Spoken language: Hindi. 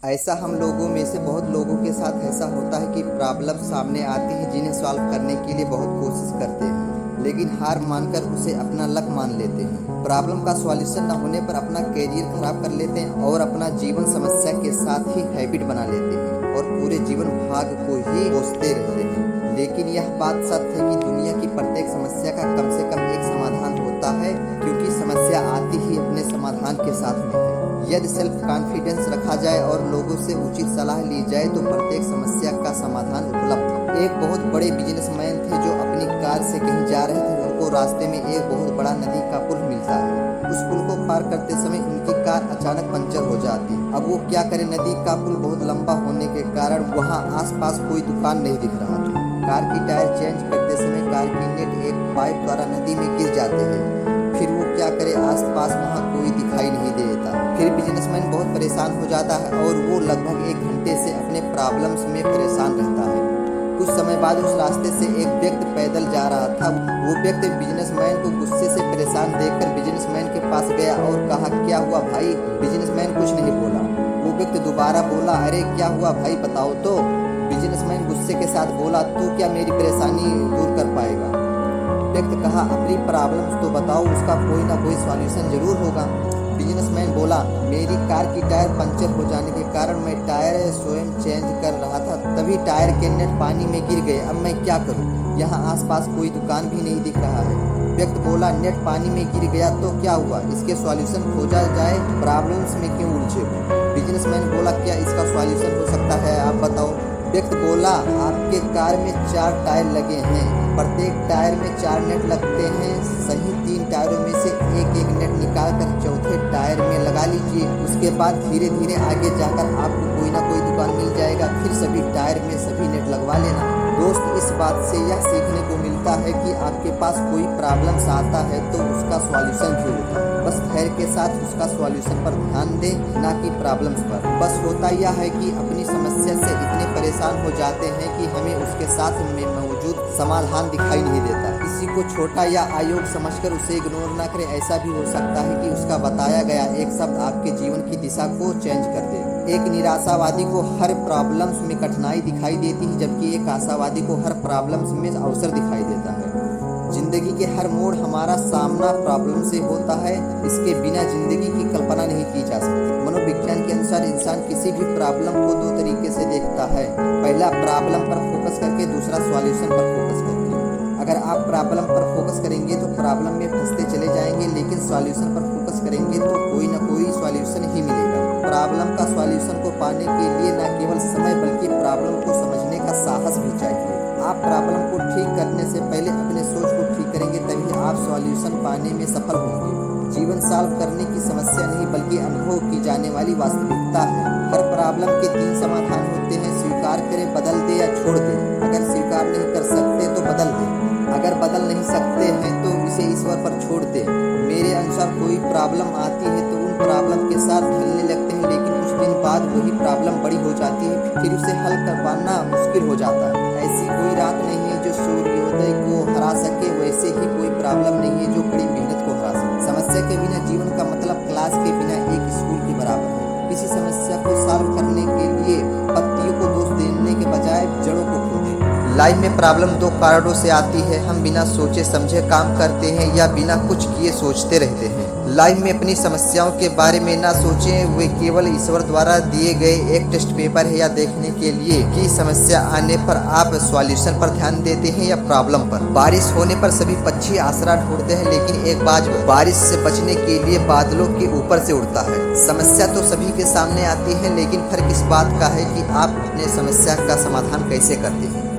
ऐसा हम लोगों में से बहुत लोगों के साथ ऐसा होता है कि प्रॉब्लम सामने आती है जिन्हें सॉल्व करने के लिए बहुत कोशिश करते हैं, लेकिन हार मानकर उसे अपना लक मान लेते हैं। प्रॉब्लम का सॉल्यूशन न होने पर अपना करियर खराब कर लेते हैं और अपना जीवन समस्या के साथ ही हैबिट बना लेते हैं और पूरे जीवन भाग को ही कोसते रहते हैं। लेकिन यह बात सत्य है कि दुनिया की प्रत्येक समस्या का कम से कम एक समाधान होता है, क्योंकि समस्या आती ही अपने समाधान के साथ में है। यदि सेल्फ कॉन्फिडेंस रखा जाए और लोगों से उचित सलाह ली जाए तो प्रत्येक समस्या का समाधान उपलब्ध है। एक बहुत बड़े बिजनेसमैन थे जो अपनी कार से कहीं जा रहे थे। उनको रास्ते में एक बहुत बड़ा नदी का पुल मिलता है। उस पुल को पार करते समय उनकी कार अचानक पंचर हो जाती। अब वो क्या करे, नदी का पुल बहुत लंबा होने के कारण वहाँ आसपास कोई दुकान नहीं दिख रहा था। कार की टायर चेंज करते समय कार की नेट एक पाइप द्वारा नदी में गिर जाते हैं। फिर वो क्या करे, आसपास वहाँ कोई दिखाई नहीं देता। फिर बिजनेसमैन बहुत परेशान हो जाता है और वो लगभग 1 घंटे से अपने प्रॉब्लम्स में परेशान रहता है। कुछ समय बाद उस रास्ते से एक व्यक्ति पैदल जा रहा था। वो व्यक्ति बिजनेसमैन को गुस्से से परेशान देखकर बिजनेसमैन के पास गया और कहा, क्या हुआ भाई? बिजनेसमैन कुछ नहीं बोला। वो व्यक्ति दोबारा बोला, अरे क्या हुआ भाई, बताओ तो। बिजनेसमैन गुस्से के साथ बोला, तू क्या मेरी परेशानी दूर कर पाएगा? व्यक्ति कहा, अपनी प्रॉब्लम्स तो बताओ, उसका कोई ना कोई सॉल्यूशन जरूर होगा। बिजनेसमैन बोला, मेरी कार की टायर पंचर हो जाने के कारण मैं टायर स्वयं चेंज कर रहा था, तभी टायर के नेट पानी में गिर गए। अब मैं क्या करूं? यहाँ आसपास कोई दुकान भी नहीं दिख रहा है। व्यक्ति बोला, नेट पानी में गिर गया तो क्या हुआ? इसके सॉल्यूशन खोजा जाए, प्रॉब्लम्स में क्यों उलझे हो? बिजनेसमैन बोला, क्या इसका सॉल्यूशन हो सकता है, आप बताओ। व्यक्ति बोला, आपके कार में 4 टायर लगे हैं, प्रत्येक टायर में 4 नेट लगते हैं। सही 3 टायरों में से एक नेट निकाल कर चौथे टायर में लगा लीजिए। उसके बाद धीरे धीरे आगे जाकर आपको कोई ना कोई दुकान मिल जाएगा, फिर सभी टायर में सभी नेट लगवा लेना। दोस्त, इस बात से यह सीखने को मिलता है कि आपके पास कोई प्रॉब्लम्स आता है तो उसका सॉल्यूशन भी होता है। बस धैर्य के साथ उसका सॉल्यूशन पर ध्यान दें, ना कि प्रॉब्लम्स पर। बस होता यह है कि अपनी समस्या से इतने परेशान हो जाते हैं कि हमें उसके साथ में मौजूद समाधान दिखाई नहीं देता। किसी को छोटा या अयोग्य समझकर उसे इग्नोर ना करें। ऐसा भी हो सकता है कि उसका बताया गया एक शब्द आपके जीवन की दिशा को चेंज कर दे। एक निराशावादी को हर प्रॉब्लम्स में कठिनाई दिखाई देती है, जबकि एक आशावादी को हर प्रॉब्लम्स में अवसर दिखाई देता है। जिंदगी के हर मोड़ हमारा सामना प्रॉब्लम से होता है। इसके बिना जिंदगी की कल्पना नहीं की जा सकती। मनोविज्ञान के अनुसार इंसान किसी भी प्रॉब्लम को 2 तरीके से देखता है। पहला, प्रॉब्लम पर फोकस करके, दूसरा सॉल्यूशन पर फोकस करके। अगर आप प्रॉब्लम पर फोकस करेंगे तो प्रॉब्लम में फंसते चले जाएंगे, लेकिन सॉल्यूशन पर फोकस करेंगे तो कोई ना कोई सॉल्यूशन ही मिलेगा। प्रॉब्लम का सॉल्यूशन को पाने के लिए न केवल समय बल्कि प्रॉब्लम को समझने का साहस भी चाहिए। आप प्रॉब्लम को ठीक करने से पहले अपने सोच को ठीक करेंगे, तभी आप सॉल्यूशन पाने में सफल होंगे। जीवन सॉल्व करने की समस्या नहीं बल्कि अनुभव की जाने वाली वास्तविकता है। हर प्रॉब्लम के 3 समाधान होते हैं, स्वीकार करें, बदल दे या छोड़ दे। अगर स्वीकार नहीं कर सकते तो बदल दे। अगर बदल नहीं सकते हैं तो इसे ईश्वर पर छोड़ दे। मेरे अनुसार कोई प्रॉब्लम आती है तो उन प्रॉब्लम के साथ खेलने लगते हैं, लेकिन कुछ दिन बाद वही प्रॉब्लम बड़ी हो जाती है, फिर उसे हल कर पाना मुश्किल हो जाता है। ऐसी कोई रात नहीं है जो सूर्योदय को हरा सके, वैसे ही कोई प्रॉब्लम नहीं है जो बड़ी मेहनत को हरा सके। समस्या के बिना जीवन का मतलब क्लास के बिना एक स्कूल के बराबर है। किसी समस्या को सॉल्व करने के लिए पत्तियों को दोष देने के बजाय जड़ों को खोजें। लाइफ में प्रॉब्लम 2 कारणों से आती है। हम बिना सोचे समझे काम करते हैं या बिना कुछ किए सोचते रहते हैं। लाइफ में अपनी समस्याओं के बारे में ना सोचें, वे केवल ईश्वर द्वारा दिए गए एक टेस्ट पेपर है, या देखने के लिए कि समस्या आने पर आप सॉल्यूशन पर ध्यान देते हैं या प्रॉब्लम पर। बारिश होने पर सभी पक्षी आसरा ढूंढते हैं, लेकिन एक बाज बारिश से बचने के लिए बादलों के ऊपर से उड़ता है। समस्या तो सभी के सामने आती है, लेकिन फर्क इस बात का है कि आप अपने समस्या का समाधान कैसे करते हैं।